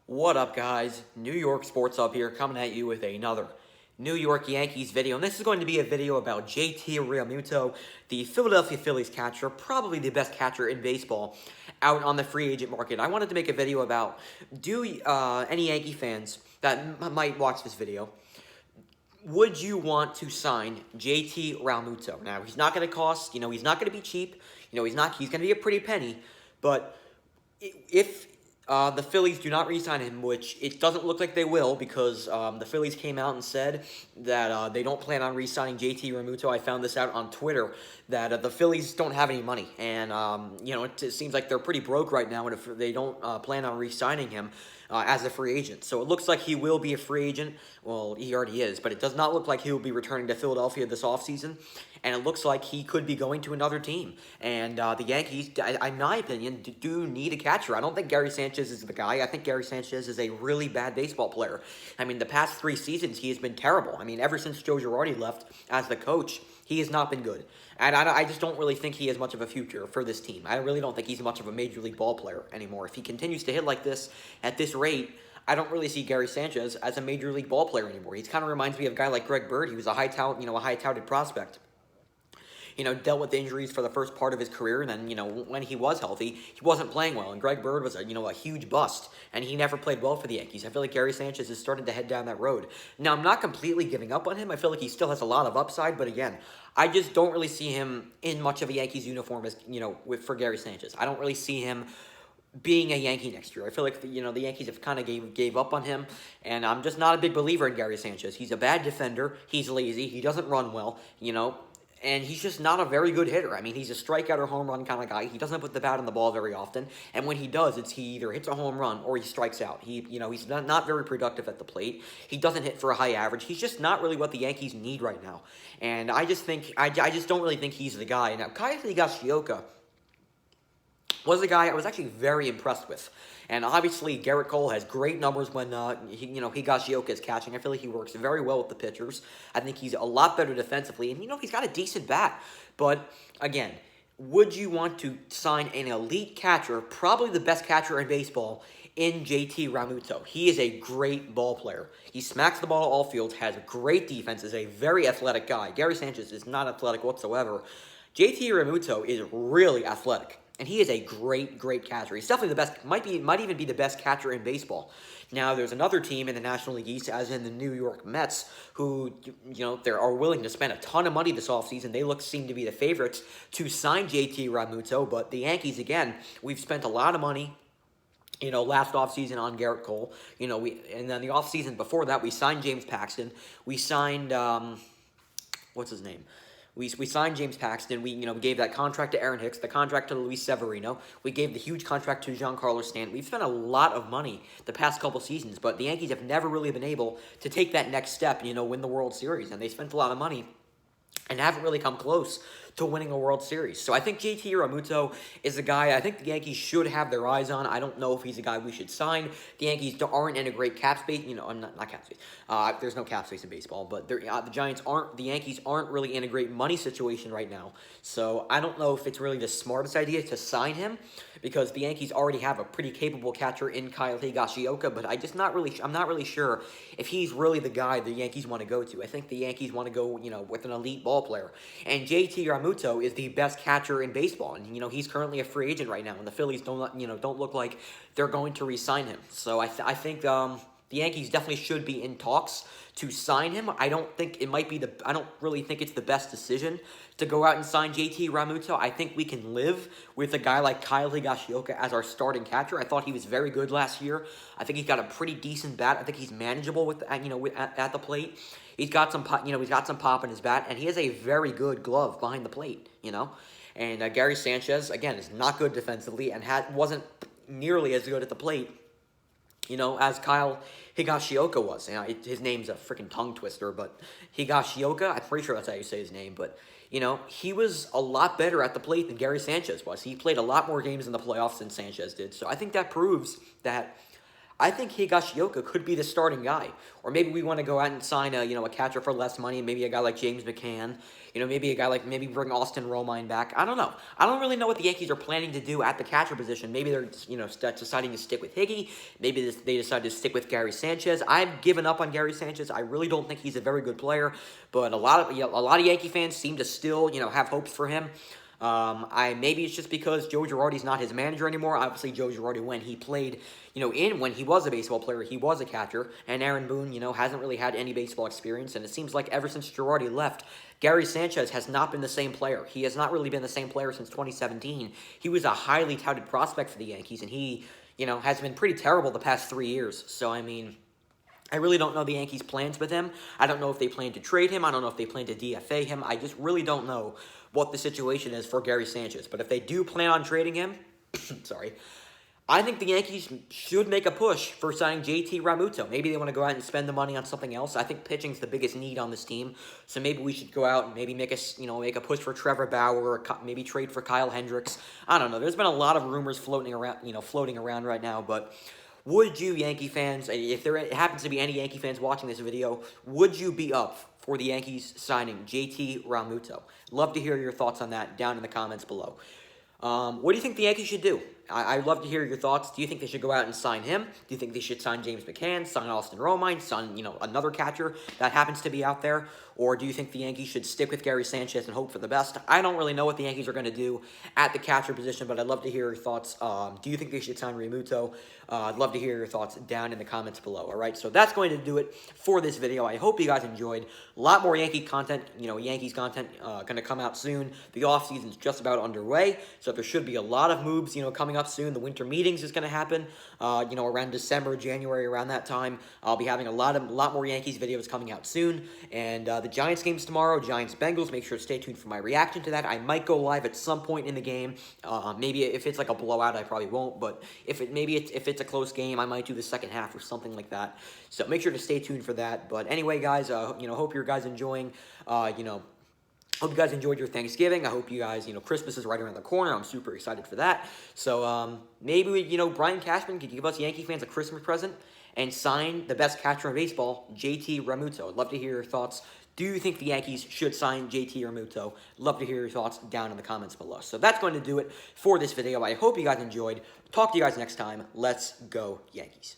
What up, guys? New York Sports Up here, coming at you with another New York Yankees video. And this is going to be a video about J.T. Realmuto, the Philadelphia Phillies catcher, probably the best catcher in baseball, out on the free agent market. I wanted to make a video about, any Yankee fans that might watch this video, would you want to sign J.T. Realmuto? Now, he's not going to cost, he's not going to be cheap. He's going to be a pretty penny, but if the Phillies do not re-sign him, which it doesn't look like they will, because the Phillies came out and said that they don't plan on re-signing J.T. Realmuto. I found this out on Twitter, that the Phillies don't have any money, and it seems like they're pretty broke right now, and if they don't plan on re-signing him as a free agent. So it looks like he will be a free agent. Well, he already is, but it does not look like he will be returning to Philadelphia this offseason, and it looks like he could be going to another team. And the Yankees, in my opinion, do need a catcher. I don't think Gary Sanchez is the guy. I think Gary Sanchez is a really bad baseball player. I mean, the past 3 seasons, he has been terrible. I mean, ever since Joe Girardi left as the coach, he has not been good. And I just don't really think he has much of a future for this team. I really don't think he's much of a major league ball player anymore. If he continues to hit like this, at this rate, I don't really see Gary Sanchez as a major league ball player anymore. He kind of reminds me of a guy like Greg Bird. He was a high talent, a high touted prospect. Dealt with injuries for the first part of his career, and then, when he was healthy, he wasn't playing well, and Greg Bird was a huge bust, and he never played well for the Yankees. I feel like Gary Sanchez is starting to head down that road. Now, I'm not completely giving up on him. I feel like he still has a lot of upside, but again, I just don't really see him in much of a Yankees uniform as, for Gary Sanchez. I don't really see him being a Yankee next year. I feel like, the Yankees have kind of gave up on him, and I'm just not a big believer in Gary Sanchez. He's a bad defender. He's lazy. He doesn't run well, and he's just not a very good hitter. I mean, he's a strikeout or home run kind of guy. He doesn't put the bat on the ball very often, and when he does, he either hits a home run or he strikes out. He's not very productive at the plate. He doesn't hit for a high average. He's just not really what the Yankees need right now, and I just don't really think he's the guy. Now, Kyle Higashioka was a guy I was actually very impressed with. And obviously, Garrett Cole has great numbers when Higashioka is catching. I feel like he works very well with the pitchers. I think he's a lot better defensively, and he's got a decent bat. But again, would you want to sign an elite catcher, probably the best catcher in baseball, in J.T. Realmuto? He is a great ball player. He smacks the ball to all fields, has great defense, is a very athletic guy. Gary Sanchez is not athletic whatsoever. J.T. Realmuto is really athletic. And he is a great, great catcher. He's definitely the best, might even be the best catcher in baseball. Now, there's another team in the National League East, as in the New York Mets, who, they are willing to spend a ton of money this offseason. They seem to be the favorites to sign J.T. Realmuto. But the Yankees, again, we've spent a lot of money, last offseason on Garrett Cole. And then the offseason before that, we signed James Paxton. We signed, what's his name? We signed James Paxton. We gave that contract to Aaron Hicks, the contract to Luis Severino. We gave the huge contract to Giancarlo Stanton. We've spent a lot of money the past couple seasons, but the Yankees have never really been able to take that next step, win the World Series. And they spent a lot of money and haven't really come close to winning a World Series. So I think J.T. Realmuto is a guy I think the Yankees should have their eyes on. I don't know if he's a guy we should sign. The Yankees aren't in a great cap space. I'm not cap space. There's no cap space in baseball, but the Yankees aren't really in a great money situation right now. So I don't know if it's really the smartest idea to sign him, because the Yankees already have a pretty capable catcher in Kyle Higashioka, but I'm not really sure if he's really the guy the Yankees want to go to. I think the Yankees want to go, with an elite ball player. And J.T. Realmuto is the best catcher in baseball, and he's currently a free agent right now, and the Phillies don't look like they're going to re-sign him. So I think the Yankees definitely should be in talks to sign him. I don't really think it's the best decision to go out and sign J.T. Realmuto. I think we can live with a guy like Kyle Higashioka as our starting catcher. I thought he was very good last year. I think he's got a pretty decent bat. I think he's manageable at the plate. He's got some pop, he's got some pop in his bat, and he has a very good glove behind the plate, And Gary Sanchez, again, is not good defensively and wasn't nearly as good at the plate, as Kyle Higashioka was. His name's a freaking tongue twister, but Higashioka, I'm pretty sure that's how you say his name, but, he was a lot better at the plate than Gary Sanchez was. He played a lot more games in the playoffs than Sanchez did, so I think that proves that I think Higashioka could be the starting guy. Or maybe we want to go out and sign a catcher for less money, maybe a guy like James McCann, maybe a guy like, maybe bring Austin Romine back. I don't know. I don't really know what the Yankees are planning to do at the catcher position. Maybe they're, deciding to stick with Higgy. Maybe they decide to stick with Gary Sanchez. I've given up on Gary Sanchez. I really don't think he's a very good player, but a lot of Yankee fans seem to still, have hopes for him. Maybe it's just because Joe Girardi's not his manager anymore. Obviously, Joe Girardi, when he played, when he was a baseball player, he was a catcher, and Aaron Boone, hasn't really had any baseball experience, and it seems like ever since Girardi left, Gary Sanchez has not been the same player. He has not really been the same player since 2017. He was a highly touted prospect for the Yankees, and he, has been pretty terrible the past 3 years. So, I mean, I really don't know the Yankees' plans with him. I don't know if they plan to trade him. I don't know if they plan to DFA him. I just really don't know what the situation is for Gary Sanchez. But if they do plan on trading him, sorry, I think the Yankees should make a push for signing J.T. Realmuto. Maybe they want to go out and spend the money on something else. I think pitching's the biggest need on this team. So maybe we should go out and maybe make a push for Trevor Bauer, or maybe trade for Kyle Hendricks. I don't know. There's been a lot of rumors floating around right now, but would you, Yankee fans, if there happens to be any Yankee fans watching this video, would you be up for the Yankees signing J.T. Realmuto? Love to hear your thoughts on that down in the comments below. What do you think the Yankees should do? I'd love to hear your thoughts. Do you think they should go out and sign him? Do you think they should sign James McCann, sign Austin Romine, sign, another catcher that happens to be out there? Or do you think the Yankees should stick with Gary Sanchez and hope for the best? I don't really know what the Yankees are going to do at the catcher position, but I'd love to hear your thoughts. Do you think they should sign Realmuto? I'd love to hear your thoughts down in the comments below, all right? So that's going to do it for this video. I hope you guys enjoyed. A lot more Yankee content, Yankees content going to come out soon. The offseason's just about underway, so there should be a lot of moves, coming up soon. The winter meetings is going to happen, around December, January, around that time. I'll be having a lot more Yankees videos coming out soon, and the Giants game's tomorrow, Giants-Bengals. Make sure to stay tuned for my reaction to that. I might go live at some point in the game. Maybe if it's like a blowout, I probably won't, but if it's a close game, I might do the second half or something like that. So make sure to stay tuned for that. But anyway, guys, hope you guys enjoying, hope you guys enjoyed your Thanksgiving. I hope you guys, Christmas is right around the corner. I'm super excited for that. So, maybe, Brian Cashman could give us Yankee fans a Christmas present and sign the best catcher in baseball, J.T. Realmuto. I'd love to hear your thoughts. Do you think the Yankees should sign J.T. Realmuto? Love to hear your thoughts down in the comments below. So that's going to do it for this video. I hope you guys enjoyed. Talk to you guys next time. Let's go, Yankees.